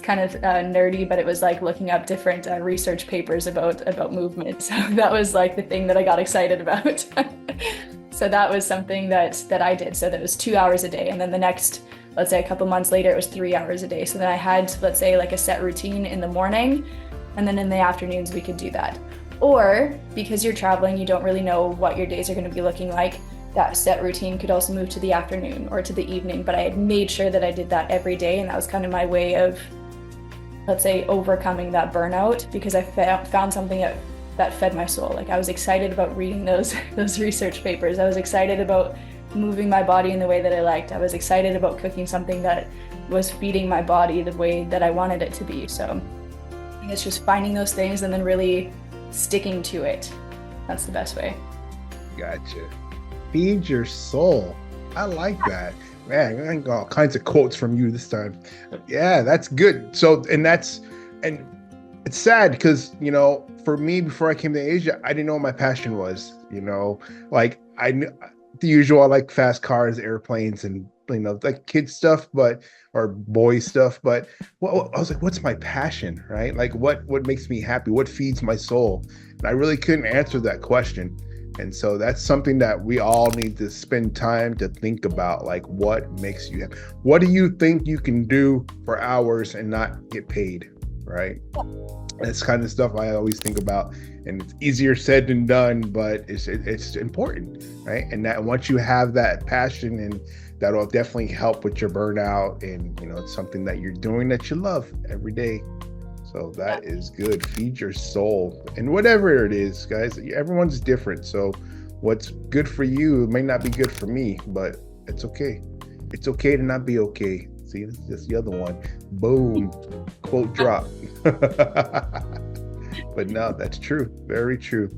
kind of nerdy, but it was like looking up different research papers about movement. So that was like the thing that I got excited about. So that was something that I did. So that was 2 hours a day. And then the next, let's say a couple months later, it was 3 hours a day. So then I had, let's say, like a set routine in the morning, and then in the afternoons we could do that. Or because you're traveling, you don't really know what your days are going to be looking like. That set routine could also move to the afternoon or to the evening, but I had made sure that I did that every day, and that was kind of my way of, let's say, overcoming that burnout, because I found something that fed my soul. Like I was excited about reading those research papers. I was excited about moving my body in the way that I liked. I was excited about cooking something that was feeding my body the way that I wanted it to be. So I think it's just finding those things and then really sticking to it. That's the best way. Gotcha. Feed your soul. I like that. Man, I got all kinds of quotes from you this time. Yeah, that's good. So, and it's sad because, you know, for me, before I came to Asia, I didn't know what my passion was, you know, like I knew the usual, I like fast cars, airplanes, and, you know, like kid stuff, or boy stuff. But I was like, what's my passion, right? Like what makes me happy? What feeds my soul? And I really couldn't answer that question. And so that's something that we all need to spend time to think about, like what makes you happy? What do you think you can do for hours and not get paid, right? That's kind of stuff I always think about, and it's easier said than done, but it's important, right? And that once you have that passion, and that'll definitely help with your burnout, and you know, it's something that you're doing that you love every day. So that is good. Feed your soul. And whatever it is, guys, everyone's different. So what's good for you may not be good for me, but it's okay. It's okay to not be okay. See, that's the other one. Boom. Quote drop. But no, that's true. Very true.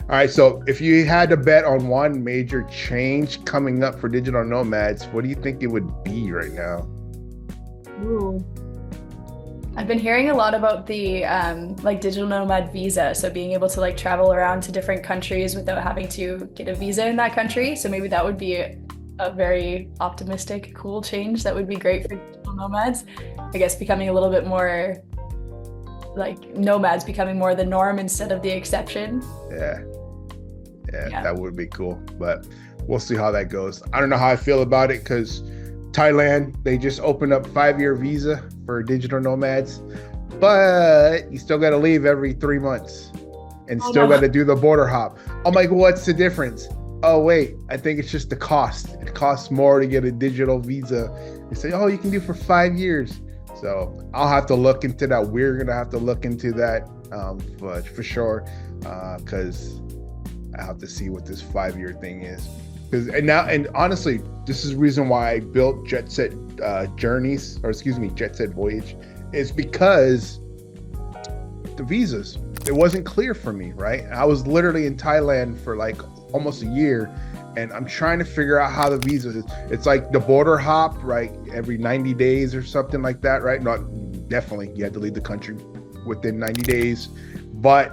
All right. So if you had to bet on one major change coming up for digital nomads, what do you think it would be right now? Ooh. I've been hearing a lot about the like digital nomad visa. So being able to like travel around to different countries without having to get a visa in that country. So maybe that would be a very optimistic, cool change. That would be great for digital nomads. I guess becoming a little bit more like nomads, becoming more the norm instead of the exception. Yeah, that would be cool. But we'll see how that goes. I don't know how I feel about it because Thailand, they just opened up 5-year visa for digital nomads, but you still got to leave every 3 months and got to do the border hop. I'm like, what's the difference? Oh, wait, I think it's just the cost. It costs more to get a digital visa. They say, oh, you can do for 5 years. So I'll have to look into that. We're going to have to look into that for sure, because I have to see what this 5-year thing is. And honestly, this is the reason why I built Jet Set Jet Set Voyage, is because the visas, it wasn't clear for me, right? I was literally in Thailand for like almost a year, and I'm trying to figure out how the visa is. It's like the border hop, right? Every 90 days or something like that, right? Not definitely, you had to leave the country within 90 days, but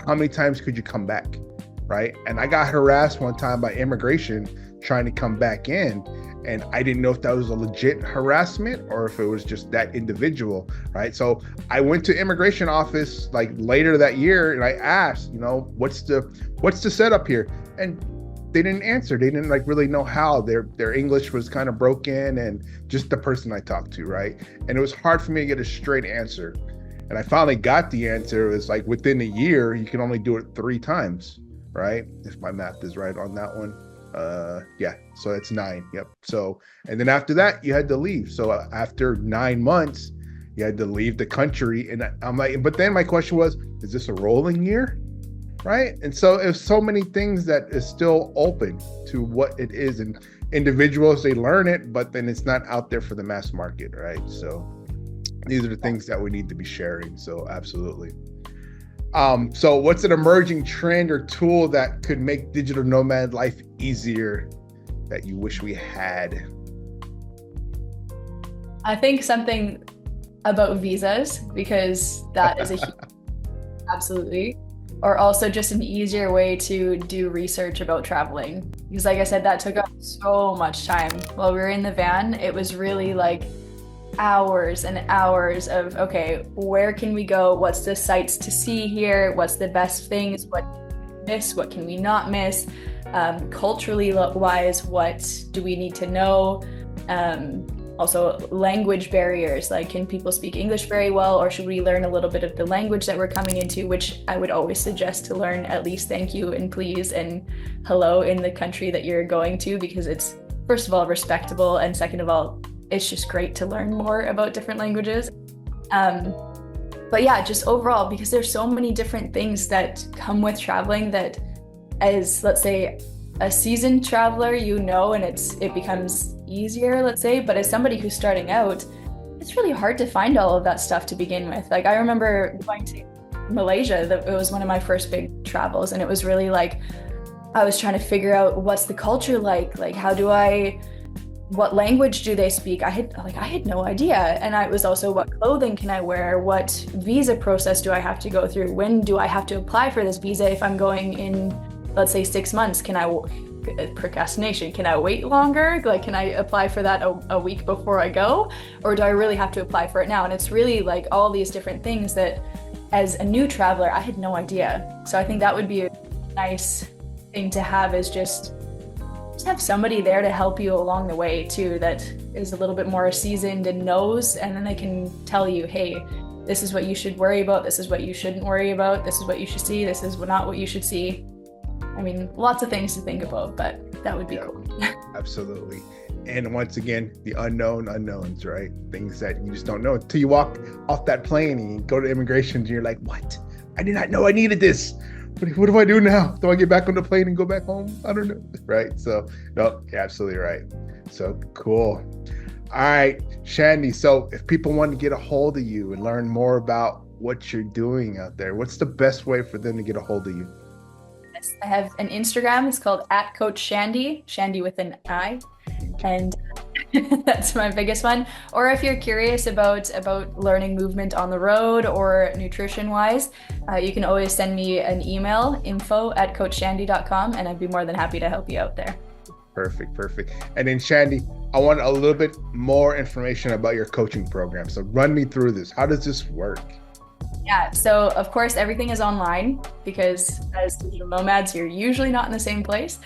how many times could you come back? Right. And I got harassed one time by immigration trying to come back in. And I didn't know if that was a legit harassment or if it was just that individual. Right. So I went to immigration office like later that year, and I asked, you know, what's the setup here? And they didn't answer. They didn't like really know how. Their English was kind of broken, and just the person I talked to. Right. And it was hard for me to get a straight answer. And I finally got the answer. It was like within a year, you can only do it 3 times. Right? If my math is right on that one. Yeah. So it's 9. Yep. So, and then after that, you had to leave. So after 9 months, you had to leave the country. And I'm like, but then my question was, is this a rolling year? Right. And so there's so many things that is still open to what it is. And individuals, they learn it, but then it's not out there for the mass market. Right. So these are the things that we need to be sharing. So absolutely. So what's an emerging trend or tool that could make digital nomad life easier that you wish we had? I think something about visas, because that is a huge, absolutely. Or also just an easier way to do research about traveling. Because like I said, that took up so much time. While we were in the van, it was really like hours and hours of, okay, where can we go? What's the sights to see here? What's the best things? What can we miss? What can we not miss? Culturally wise, what do we need to know? Also language barriers, like can people speak English very well, or should we learn a little bit of the language that we're coming into, which I would always suggest to learn at least thank you and please and hello in the country that you're going to, because it's first of all respectable, and second of all, it's just great to learn more about different languages. But yeah, just overall, because there's so many different things that come with traveling that as, let's say, a seasoned traveler, and it becomes easier, let's say, but as somebody who's starting out, it's really hard to find all of that stuff to begin with. Like I remember going to Malaysia, it was one of my first big travels, and it was really like, I was trying to figure out what's the culture like what language do they speak? I had no idea. And it was also, what clothing can I wear? What visa process do I have to go through? When do I have to apply for this visa if I'm going in, let's say 6 months? Procrastination, can I wait longer? Like, can I apply for that a week before I go? Or do I really have to apply for it now? And it's really like all these different things that as a new traveler, I had no idea. So I think that would be a nice thing to have, is just have somebody there to help you along the way too, that is a little bit more seasoned and knows, and then they can tell you, hey, this is what you should worry about, this is what you shouldn't worry about, this is what you should see, this is not what you should see. I mean, lots of things to think about, but that would be cool. Absolutely. And once again, the unknown unknowns, right? Things that you just don't know until you walk off that plane and you go to immigration and you're like, what? I did not know I needed this. What do I do now? Do I get back on the plane and go back home? I don't know. Right. So, no, you're absolutely right. So cool. All right, Shandy. So if people want to get a hold of you and learn more about what you're doing out there, what's the best way for them to get a hold of you? Yes, I have an Instagram. It's called @CoachShandy, Shandy with an I. And that's my biggest one. Or if you're curious about learning movement on the road or nutrition wise, you can always send me an email, info@coachshandy.com, and I'd be more than happy to help you out there. Perfect. And then Shandy, I want a little bit more information about your coaching program. So run me through this. How does this work? Yeah, so of course everything is online, because as digital nomads, you're usually not in the same place.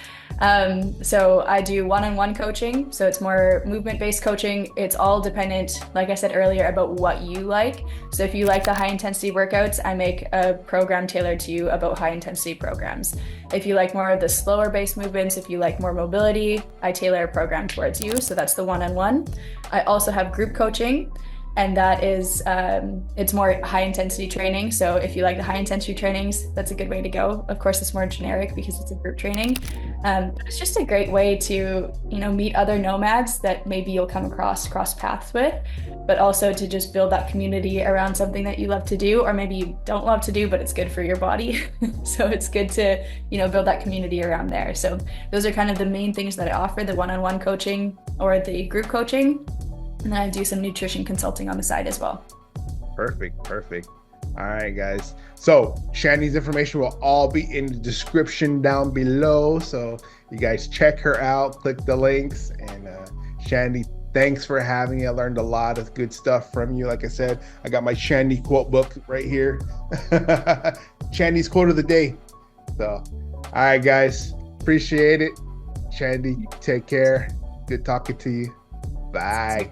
So I do one-on-one coaching, so it's more movement-based coaching. It's all dependent, like I said earlier, about what you like. So if you like the high-intensity workouts, I make a program tailored to you about high-intensity programs. If you like more of the slower-based movements, if you like more mobility, I tailor a program towards you. So that's the one-on-one. I also have group coaching, and that is, it's more high intensity training. So if you like the high intensity trainings, that's a good way to go. Of course, it's more generic because it's a group training. It's just a great way to, meet other nomads that maybe you'll come cross paths with, but also to just build that community around something that you love to do, or maybe you don't love to do, but it's good for your body. So it's good to, build that community around there. So those are kind of the main things that I offer, the one-on-one coaching or the group coaching. And then I do some nutrition consulting on the side as well. Perfect. All right, guys. So Shandy's information will all be in the description down below. So you guys check her out, click the links. And Shandy, thanks for having me. I learned a lot of good stuff from you. Like I said, I got my Shandy quote book right here. Shandy's quote of the day. So, all right, guys. Appreciate it. Shandy, take care. Good talking to you. Bye.